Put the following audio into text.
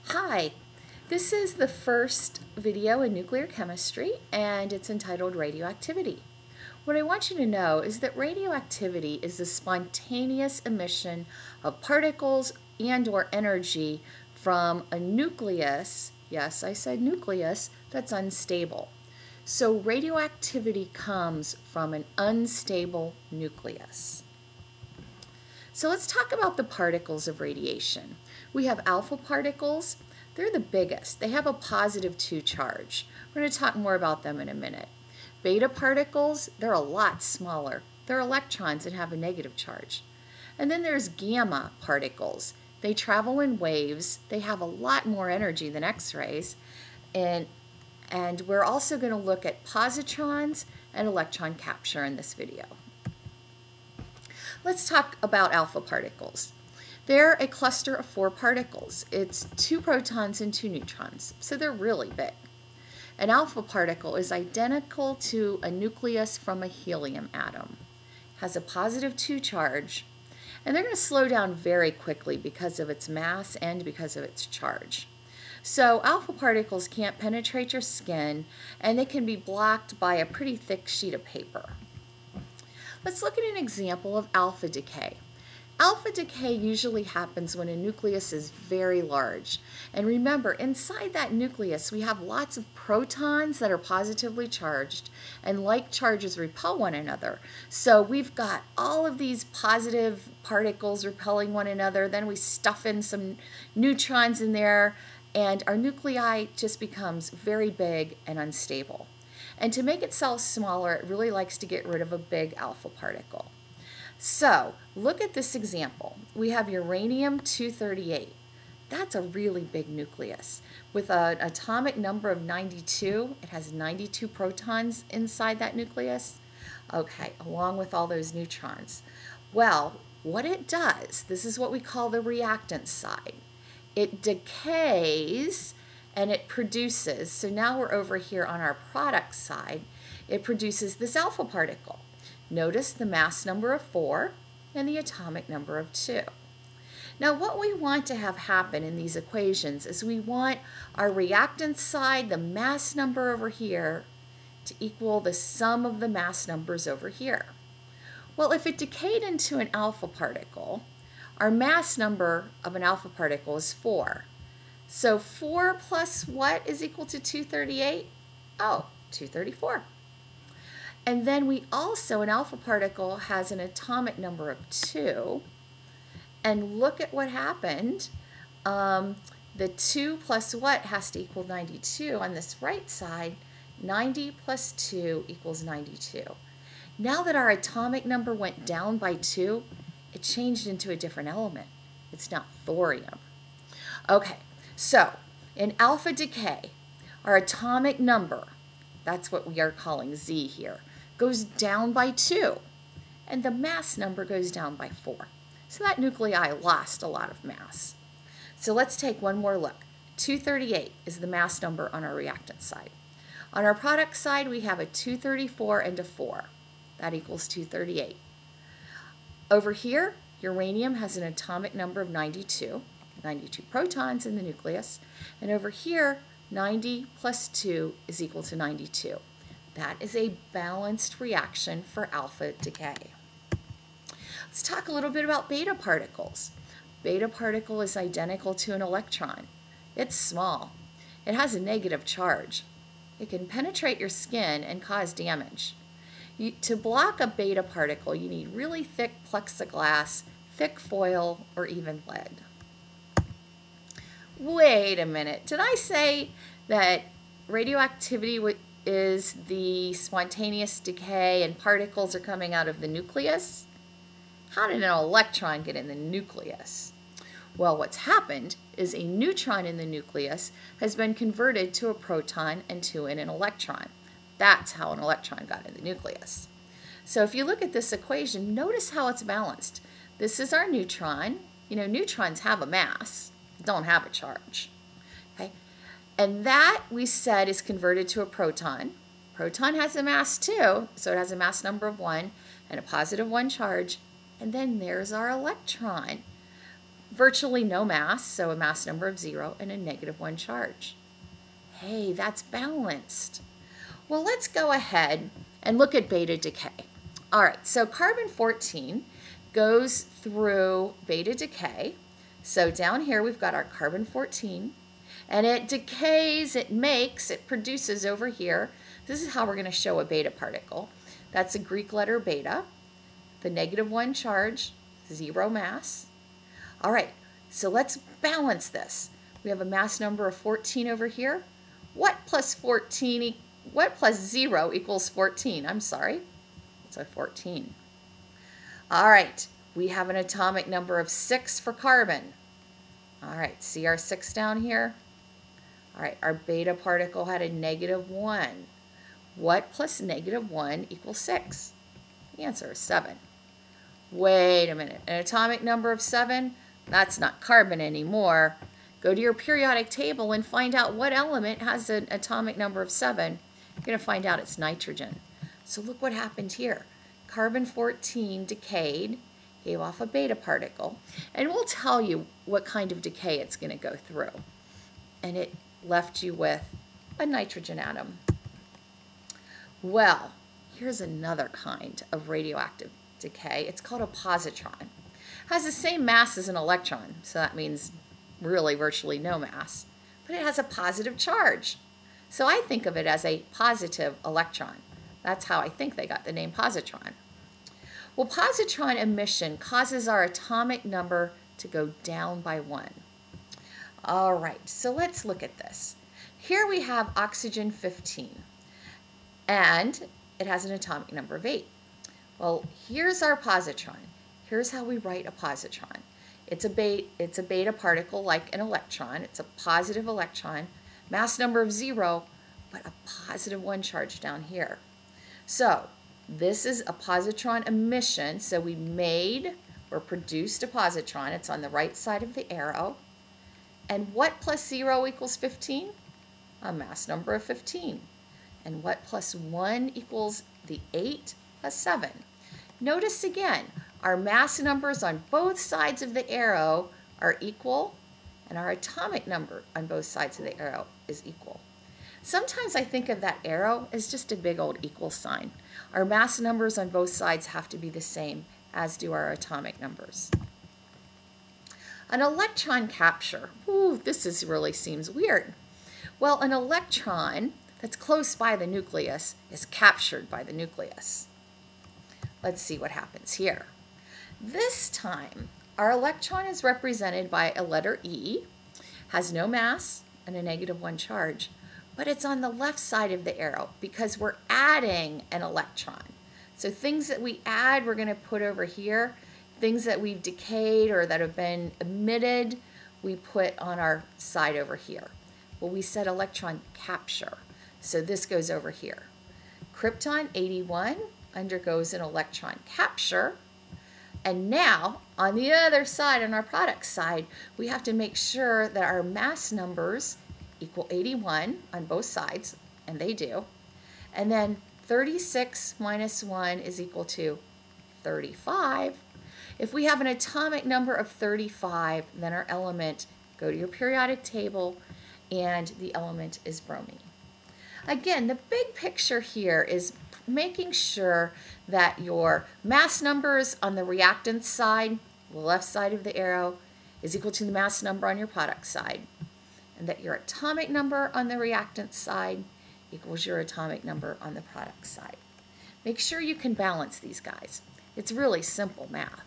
Hi, this is the first video in nuclear chemistry and it's entitled Radioactivity. What I want you to know is that radioactivity is the spontaneous emission of particles and/or energy from a nucleus, yes, I said nucleus, that's unstable. So radioactivity comes from an unstable nucleus. So let's talk about the particles of radiation. We have alpha particles. They're the biggest. They have a +2 charge. We're going to talk more about them in a minute. Beta particles, they're a lot smaller. They're electrons that have a negative charge. And then there's gamma particles. They travel in waves. They have a lot more energy than X-rays. And we're also going to look at positrons and electron capture in this video. Let's talk about alpha particles. They're a cluster of 4 particles. It's 2 protons and 2 neutrons, so they're really big. An alpha particle is identical to a nucleus from a helium atom. Has a +2 charge, and they're going to slow down very quickly because of its mass and because of its charge. So alpha particles can't penetrate your skin, and they can be blocked by a pretty thick sheet of paper. Let's look at an example of alpha decay. Alpha decay usually happens when a nucleus is very large. And remember, inside that nucleus, we have lots of protons that are positively charged, and like charges repel one another. So we've got all of these positive particles repelling one another, then we stuff in some neutrons in there, and our nuclei just becomes very big and unstable. And to make itself smaller, it really likes to get rid of a big alpha particle. So look at this example. We have uranium-238. That's a really big nucleus. With an atomic number of 92, it has 92 protons inside that nucleus. Okay, along with all those neutrons. Well, what it does, this is what we call the reactant side. It decays and it produces, so now we're over here on our product side, it produces this alpha particle. Notice the mass number of 4 and the atomic number of 2. Now what we want to have happen in these equations is we want our reactant side, the mass number over here, to equal the sum of the mass numbers over here. Well, if it decayed into an alpha particle, our mass number of an alpha particle is 4. So 4 plus what is equal to 238? Oh, 234. And then we also, an alpha particle has an atomic number of 2. And look at what happened. The 2 plus what has to equal 92 on this right side. 90 plus 2 equals 92. Now that our atomic number went down by 2, it changed into a different element. It's now thorium. Okay, so in alpha decay, our atomic number, that's what we are calling Z here, goes down by 2, and the mass number goes down by 4. So that nuclei lost a lot of mass. So let's take one more look. 238 is the mass number on our reactant side. On our product side, we have a 234 and a 4. That equals 238. Over here, uranium has an atomic number of 92, 92 protons in the nucleus, and over here, 90 plus 2 is equal to 92. That is a balanced reaction for alpha decay. Let's talk a little bit about beta particles. Beta particle is identical to an electron. It's small. It has a negative charge. It can penetrate your skin and cause damage. To block a beta particle, you need really thick plexiglass, thick foil, or even lead. Wait a minute. Did I say that radioactivity is the spontaneous decay and particles are coming out of the nucleus? How did an electron get in the nucleus? Well, what's happened is a neutron in the nucleus has been converted to a proton and to an electron. That's how an electron got in the nucleus. So if you look at this equation, notice how it's balanced. This is our neutron. You know, neutrons have a mass, don't have a charge. Okay? And that, we said, is converted to a proton. Proton has a mass too, so it has a mass number of 1 and a +1 charge. And then there's our electron. virtually no mass, so a mass number of 0 and a -1 charge. Hey, that's balanced. Well, let's go ahead and look at beta decay. All right, so carbon-14 goes through beta decay. So down here we've got our carbon-14, and it decays, it produces over here. This is how we're going to show a beta particle. That's a Greek letter beta, the -1 charge, 0 mass. All right, so let's balance this. We have a mass number of 14 over here. What plus 0 equals 14? I'm sorry, it's a 14. All right, we have an atomic number of 6 for carbon. All right, see our 6 down here? All right, our beta particle had a -1. What plus -1 equals 6? The answer is 7. Wait a minute, an atomic number of 7? That's not carbon anymore. Go to your periodic table and find out what element has an atomic number of 7. You're going to find out it's nitrogen. So look what happened here. Carbon-14 decayed, gave off a beta particle, and we'll tell you what kind of decay it's going to go through. And it left you with a nitrogen atom. Well, here's another kind of radioactive decay. It's called a positron. Has the same mass as an electron, so that means really virtually no mass, but it has a positive charge. So I think of it as a positive electron. That's how I think they got the name positron. Well, positron emission causes our atomic number to go down by 1. All right, so let's look at this. Here we have oxygen 15, and it has an atomic number of 8. Well, here's our positron. Here's how we write a positron. It's a beta particle like an electron. It's a positive electron, mass number of 0, but a +1 charge down here. So this is a positron emission. So we made or produced a positron. It's on the right side of the arrow. And what plus 0 equals 15? A mass number of 15. And what plus 1 equals the 8 plus 7? Notice again, our mass numbers on both sides of the arrow are equal, and our atomic number on both sides of the arrow is equal. Sometimes I think of that arrow as just a big old equal sign. Our mass numbers on both sides have to be the same, as do our atomic numbers. An electron capture. Ooh, this really seems weird. Well, an electron that's close by the nucleus is captured by the nucleus. Let's see what happens here. This time, our electron is represented by a letter E, has no mass and a -1 charge, but it's on the left side of the arrow because we're adding an electron. So things that we add, we're going to put over here. Things that we've decayed or that have been emitted, we put on our side over here. Well, we said electron capture, so this goes over here. Krypton 81 undergoes an electron capture. And now, on the other side, on our product side, we have to make sure that our mass numbers equal 81 on both sides, and they do. And then 36 minus 1 is equal to 35. If we have an atomic number of 35, then our element, go to your periodic table, and the element is bromine. Again, the big picture here is making sure that your mass numbers on the reactant side, the left side of the arrow, is equal to the mass number on your product side, and that your atomic number on the reactant side equals your atomic number on the product side. Make sure you can balance these guys. It's really simple math.